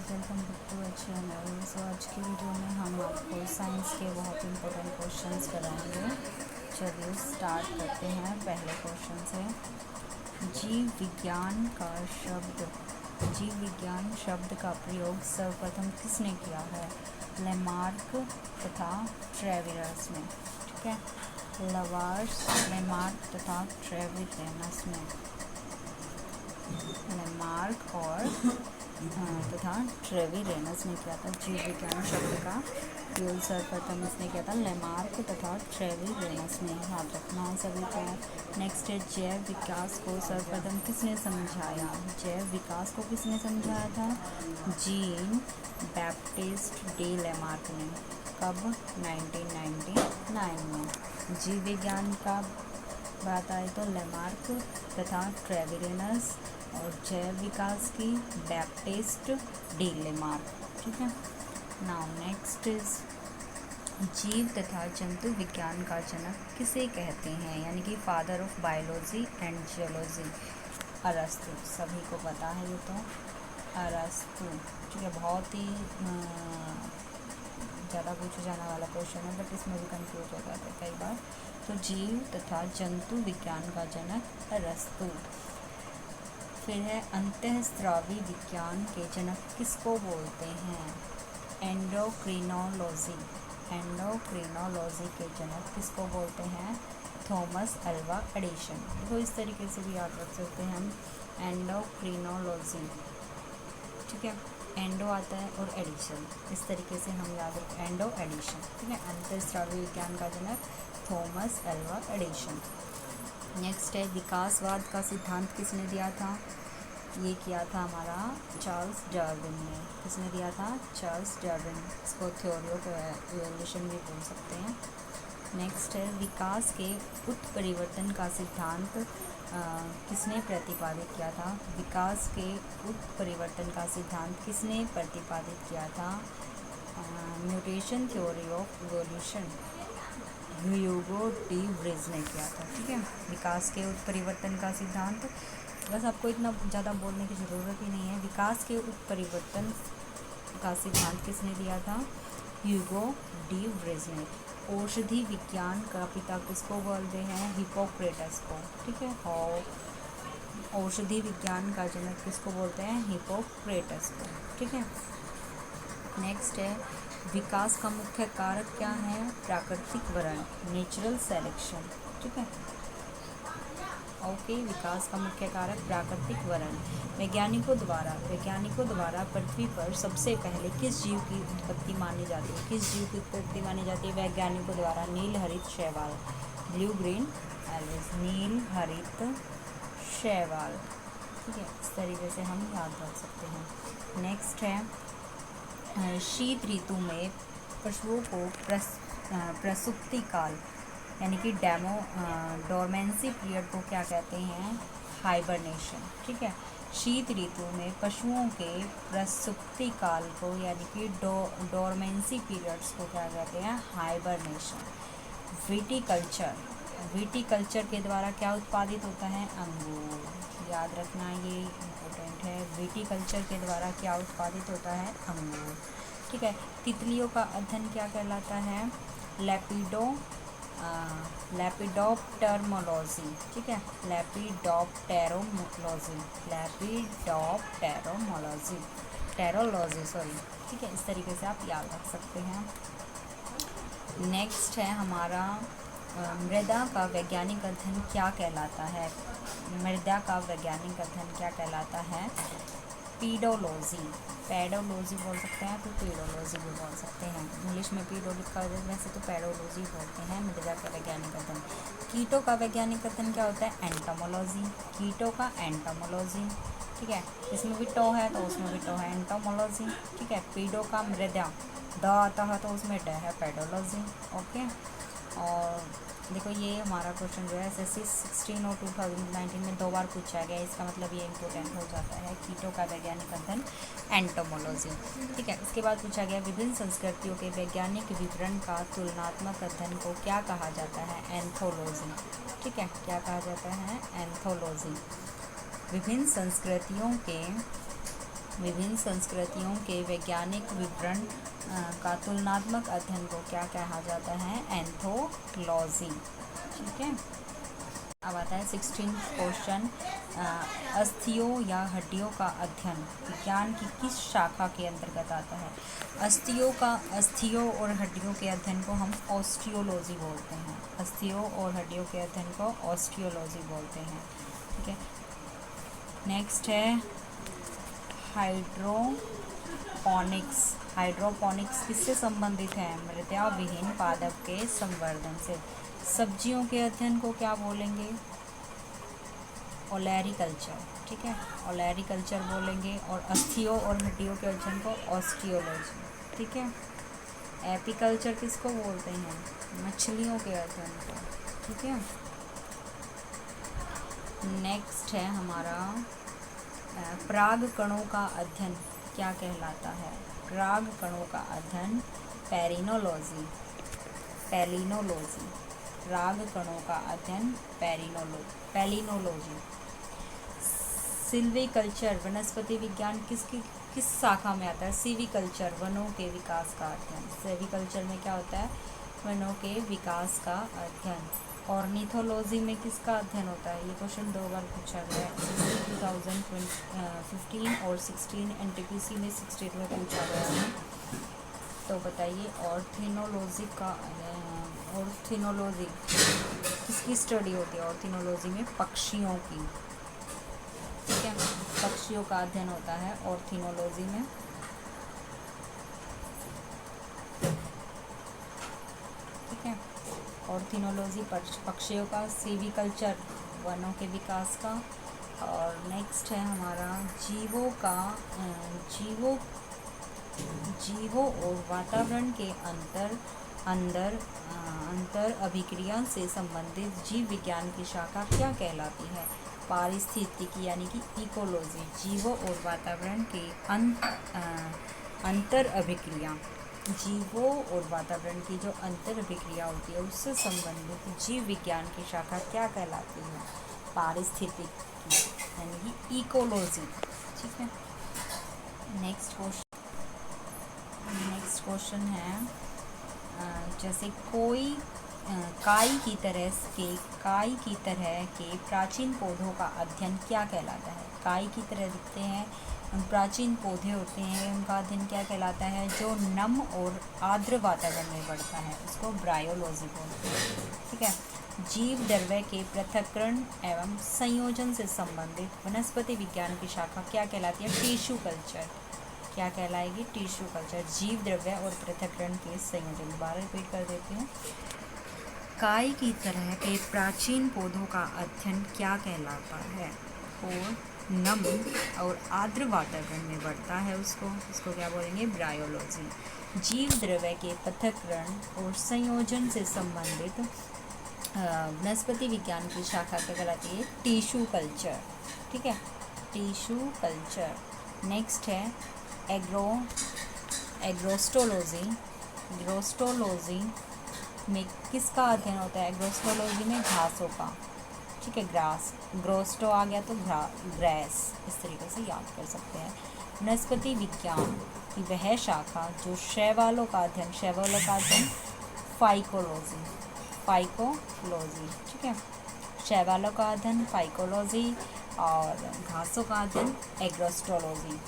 Welcome back to our channel. So आज की video में हम आपको साइंस के बहुत इंपॉर्टेंट क्वेश्चंस कराएंगे। चलिए स्टार्ट करते हैं। पहले क्वेश्चन से, जीव विज्ञान शब्द का प्रयोग सर्वप्रथम किसने किया है? लेमार्क तथा ट्रेविरस ने। ठीक है, लवार्स, लेमार्क तथा ट्रेविरस ने। लेमार्क और तथा ट्रेविरेनस ने किया था। जीव विज्ञान शब्द का प्रयोग सर्वप्रथम इसने किया था, लेमार्क तथा ट्रेविरेनस ने। याद रखना है सभी को। नेक्स्ट है, जैव विकास को सर्वप्रथम किसने समझाया? जैव विकास को किसने समझाया था? जीन बैप्टिस्ट डी लेमार्क ने। कब? 1999 में। जीव विज्ञान का बात आए तो लेमार्क तथा ट्रेविरेनस, और जैव विकास की बैप्टिस्ट डी लेमार्क। ठीक है। नाउ नेक्स्ट इज, जीव तथा जंतु विज्ञान का जनक किसे कहते हैं? यानी कि father of biology and geology. अरस्तु। सभी को पता है ये तो, अरस्तु। ठीक है, बहुत ही ज़्यादा पूछा जाने वाला क्वेश्चन है, बट इसमें भी कंफ्यूज हो जाता है कई बार। तो जीव तथा जंतु विज्ञान का जनक अरस्तु। फिर है, अंतःस्रावी विज्ञान के जनक किसको बोलते हैं? एंडोक्रिनोलॉजी। एंडोक्रिनोलॉजी के जनक किसको बोलते हैं? Thomas Alva Edison. तो इस तरीके से भी याद रख सकते हैं हम, एंडोक्रिनोलॉजी। ठीक है, एंडो आता है और एडिशन, इस तरीके से हम याद रखें, एंडो एडिशन। ठीक है, अंतःस्रावी विज्ञान का जनक थॉमस अल्वा एडिसन। नेक्स्ट है, विकासवाद का सिद्धांत किसने दिया था? ये किया था हमारा चार्ल्स डार्विन ने। किसने दिया था? Charles Darwin. इसको थ्योरी ऑफ इवोल्यूशन भी बोल सकते हैं। नेक्स्ट है, विकास के उत्परिवर्तन का सिद्धांत किसने प्रतिपादित किया था? विकास के उत्परिवर्तन का सिद्धांत किसने प्रतिपादित किया था? Mutation theory of evolution, Hugo de Vries ने किया था। ठीक है, विकास के उत्परिवर्तन का सिद्धांत, बस आपको इतना ज़्यादा बोलने की ज़रूरत ही नहीं है। विकास के उत्परिवर्तन का सिद्धांत किसने दिया था? ह्यूगो डी व्रिज ने। औषधि विज्ञान का पिता किसको बोलते हैं? हिप्पोक्रेटस को। ठीक है, और औषधि विज्ञान का जनक किसको बोलते हैं? हिप्पोक्रेटस को। ठीक है। नेक्स्ट है, विकास का मुख्य कारक क्या है? प्राकृतिक वरण, नेचुरल सेलेक्शन। ठीक है, ओके। विकास का मुख्य कारक प्राकृतिक वरण। वैज्ञानिकों द्वारा पृथ्वी पर सबसे पहले किस जीव की उत्पत्ति मानी जाती है? किस जीव की उत्पत्ति मानी जाती है वैज्ञानिकों द्वारा? नील हरित शैवाल, ब्लू ग्रीन एल्वेज, नील हरित शैवाल। ठीक है, इस तरीके से हम याद रख सकते हैं। नेक्स्ट है, शीत ऋतु में पशुओं को प्रसुप्ति काल यानी कि डोरमेंसी पीरियड को क्या कहते हैं? हाइबरनेशन। ठीक है, शीत ऋतु में पशुओं के प्रसुप्ति काल को यानी कि डोरमेंसी पीरियड्स को क्या कहते हैं? हाइबरनेशन। विटीकल्चर के द्वारा क्या उत्पादित होता है? अंगूर। याद रखना, ये इम्पोर्टेंट है। विटीकल्चर के द्वारा क्या उत्पादित होता है? अंगूर। ठीक है, तितलियों का अध्ययन क्या कहलाता है? लेपिडोप्टेरोमोलॉजी। ठीक है, टेरोलॉजी सॉरी। ठीक है, इस तरीके से आप याद रख सकते हैं। नेक्स्ट है हमारा, मृदा का वैज्ञानिक अध्ययन क्या कहलाता है? मृदा का वैज्ञानिक अध्ययन क्या कहलाता है? पैडोलॉजी बोल सकते हैं, तो पेडोलॉजी भी बोल सकते हैं। इंग्लिश में पेडो लिखा है, वैसे तो पैडोलॉजी बोलते हैं मृदा का वैज्ञानिक अध्ययन। कीटों का वैज्ञानिक अध्ययन क्या होता है? एंटोमोलॉजी। कीटों का एंटोमोलॉजी। ठीक है, इसमें भी टो है तो उसमें भी टो है, एंटोमोलॉजी। ठीक है, पेडो का मृदा, द आता है तो उसमें ड है, पेडोलॉजी। ओके, और देखो ये हमारा क्वेश्चन जो है SSC 16 और 2019 में 2 बार पूछा गया है। इसका मतलब ये इम्पोर्टेंट हो जाता है। कीटों का वैज्ञानिक अध्ययन एंटोमोलॉजी। ठीक है, इसके बाद पूछा गया, विभिन्न संस्कृतियों के वैज्ञानिक विवरण का तुलनात्मक अध्ययन को क्या कहा जाता है? एंथोलॉजी। ठीक है, क्या कहा जाता है? एंथोलॉजी। विभिन्न संस्कृतियों के विभिन्न संस्कृतियों के वैज्ञानिक विवरण का तुलनात्मक अध्ययन को क्या कहा जाता है? एंथोलॉजी। ठीक है, अब आता है 16 क्वेश्चन। अस्थियों या हड्डियों का अध्ययन विज्ञान की किस शाखा के अंतर्गत आता है? अस्थियों और हड्डियों के अध्ययन को हम ऑस्टियोलॉजी बोलते हैं। अस्थियों और हड्डियों के अध्ययन को ऑस्टियोलॉजी बोलते हैं। ठीक है, नेक्स्ट है हाइड्रोपोनिक्स। हाइड्रोपोनिक्स किससे संबंधित है? मृदा विहीन पादप के संवर्धन से। सब्जियों के अध्ययन को क्या बोलेंगे? ओलेरिकल्चर। ठीक है, ओलेरिकल्चर बोलेंगे। और अस्थियों और हड्डियों के अध्ययन को ऑस्टियोलॉजी। ठीक है, एपीकल्चर किसको बोलते हैं? मछलियों के अध्ययन को। ठीक है, नेक्स्ट है हमारा पराग कणों का अध्ययन क्या कहलाता है? पराग कणों का अध्ययन पेरिनोलॉजी। पराग कणों का अध्ययन पेलिनोलॉजी। सिल्वीकल्चर वनस्पति विज्ञान किस शाखा में आता है? सिल्वीकल्चर वनों के विकास का अध्ययन। सिल्वीकल्चर में क्या होता है? वनों के विकास का अध्ययन। ऑर्निथोलॉजी में किसका अध्ययन होता है? ये क्वेश्चन 2 बार पूछा गया है, 2015 और 16 एनटीपीसी में 16 में पूछा गया है। तो बताइए ऑर्थिनोलॉजी किसकी स्टडी होती है? ऑर्थिनोलॉजी में पक्षियों की। ठीक है, पक्षियों का अध्ययन होता है ऑर्थिनोलॉजी में। ठीक है, ऑर्थिनोलॉजी पक्षियों का, सिल्वीकल्चर वनों के विकास का। और नेक्स्ट है हमारा जीवों और वातावरण के अंतर अभिक्रिया से संबंधित जीव विज्ञान की शाखा क्या कहलाती है? पारिस्थितिकी यानी कि इकोलॉजी। जीवों और वातावरण के अंतर अभिक्रिया, जीवों और वातावरण की जो अंतर अभिक्रिया होती है उससे संबंधित जीव विज्ञान की शाखा क्या कहलाती है? पारिस्थितिकी यानी कि इकोलॉजी। ठीक है, नेक्स्ट क्वेश्चन है जैसे कोई काई की तरह के प्राचीन पौधों का अध्ययन क्या कहलाता है? काई की तरह दिखते हैं प्राचीन पौधे होते हैं, उनका अध्ययन क्या कहलाता है? जो नम और आर्द्र वातावरण में बढ़ता है उसको ब्रायोलॉजी बोलते हैं। ठीक है, जीव द्रव्य के पृथक्करण एवं संयोजन से संबंधित वनस्पति विज्ञान की शाखा क्या कहलाती है? Tissue culture. क्या कहलाएगी? Tissue culture. जीव द्रव्य और पृथक्करण के संयोजन। दोबारा रिपीट कर देती हूँ। काई की तरह के प्राचीन पौधों का अध्ययन क्या कहलाता है? और नम और आर्द्र वातावरण में बढ़ता है उसको क्या बोलेंगे? ब्रायोलॉजी। जीव द्रव्य के पृथक्करण और संयोजन से संबंधित वनस्पति विज्ञान की शाखा क्या कहलाती है? Tissue culture. ठीक है, टिश्यू कल्चर। नेक्स्ट है एग्रोस्टोलॉजी में किसका अध्ययन होता है? एग्रोस्टोलॉजी में घासों का। ठीक है, ग्रास। ग्रोस्टो आ गया तो ग्रेस, इस तरीके से याद कर सकते हैं। वनस्पति विज्ञान की वह शाखा जो शैवालों का अध्ययन फाइकोलॉजी। ठीक है, शैवालों का अध्ययन फाइकोलॉजी और घासों का अध्ययन एग्रोस्टोलॉजी।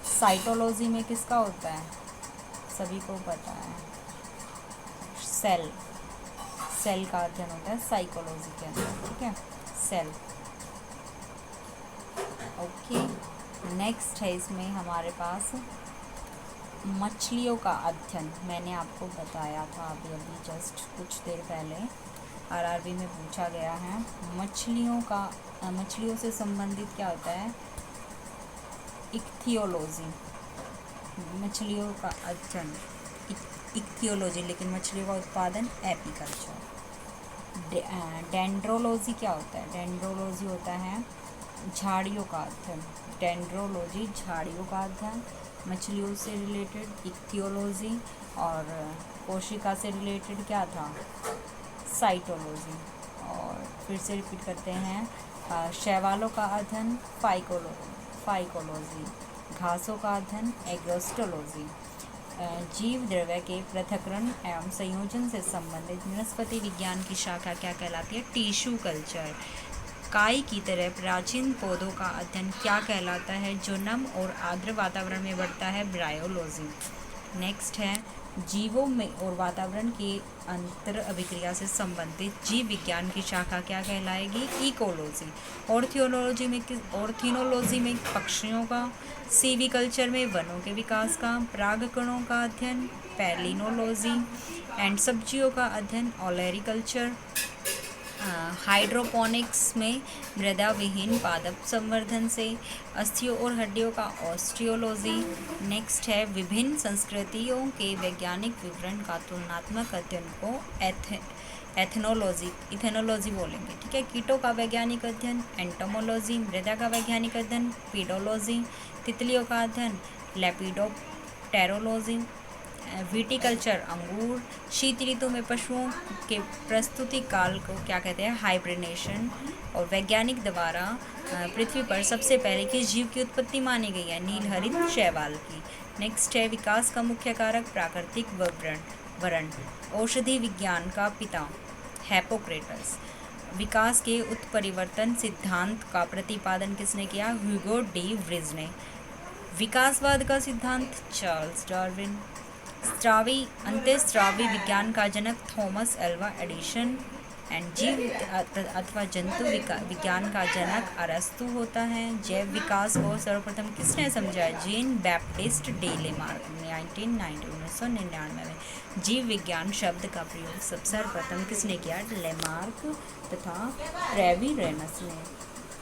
साइटोलॉजी में किसका होता है? सभी को पता है, सेल का अध्ययन होता है साइकोलॉजी के अंदर। ठीक है, सेल। ओके, नेक्स्ट है इसमें हमारे पास मछलियों का अध्ययन। मैंने आपको बताया था अभी जस्ट कुछ देर पहले, आरआरबी में पूछा गया है। मछलियों से संबंधित क्या होता है? इक्थियोलॉजी। मछलियों का अध्ययन इक्थियोलॉजी, लेकिन मछलियों का उत्पादन एपीकल्चर। डेंड्रोलॉजी क्या होता है? डेंड्रोलॉजी होता है झाड़ियों का अध्ययन। डेंड्रोलॉजी झाड़ियों का अध्ययन। मछलियों से रिलेटेड इक्थियोलॉजी, और कोशिका से रिलेटेड क्या था? साइटोलॉजी। और फिर से रिपीट करते हैं, शैवालों का अध्ययन फाइकोलॉजी। घासों का अध्ययन एग्रोस्टोलॉजी। जीव द्रव्य के पृथक्करण एवं संयोजन से संबंधित वनस्पति विज्ञान की शाखा क्या कहलाती है? Tissue culture. काई की तरह प्राचीन पौधों का अध्ययन क्या कहलाता है? जो नम और आर्द्र वातावरण में बढ़ता है, ब्रायोलॉजी। नेक्स्ट है जीवों में और वातावरण की अंतर अभिक्रिया से संबंधित जीव विज्ञान की शाखा क्या कहलाएगी? इकोलॉजी। ऑर्थियोलॉजी में पक्षियों का, सीविकल्चर में वनों के विकास का, परागकणों का अध्ययन पैलिनोलॉजी एंड सब्जियों का अध्ययन ओलेरिकल्चर। हाइड्रोपोनिक्स में मृदा विहीन पादप संवर्धन से अस्थियों और हड्डियों का ऑस्टियोलॉजी। नेक्स्ट है विभिन्न संस्कृतियों के वैज्ञानिक विवरण का तुलनात्मक अध्ययन को इथेनोलॉजी बोलेंगे, ठीक है। कीटों का वैज्ञानिक अध्ययन एंटोमोलॉजी। मृदा का वैज्ञानिक अध्ययन पीडोलॉजी। तितलियों का अध्ययन लेपिडोप्टेरोलॉजी। विटिकल्चर अंगूर। शीत ऋतु में पशुओं के प्रस्तुति काल को क्या कहते हैं? हाइब्रिनेशन। और वैज्ञानिक द्वारा पृथ्वी पर सबसे पहले किस जीव की उत्पत्ति मानी गई है? नीलहरित शैवाल की। नेक्स्ट है विकास का मुख्य कारक प्राकृतिक वरण। औषधि विज्ञान का पिता हिप्पोक्रेटस। विकास के उत्परिवर्तन सिद्धांत का प्रतिपादन किसने किया? ह्यूगो डी व्रिज ने। विकासवाद का सिद्धांत चार्ल्स डार्विन। अंतःस्रावी विज्ञान का जनक थॉमस एल्वा एडिसन। एंड जीव अथवा जंतु विज्ञान का जनक अरस्तु होता है। जैव विकास को सर्वप्रथम किसने समझा? जीन बैप्टिस्ट डे लेमार्क 1999 में। जीव विज्ञान शब्द का प्रयोग सर्वप्रथम किसने किया? लेमार्क तथा ट्रेविरेनस ने।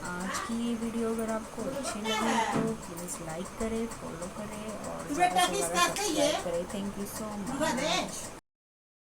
आज की ये वीडियो अगर आपको अच्छी लगी तो प्लीज़ लाइक करें, फॉलो करें और ज़्यादा से ज़्यादा सब्सक्राइब करें। Thank you so much.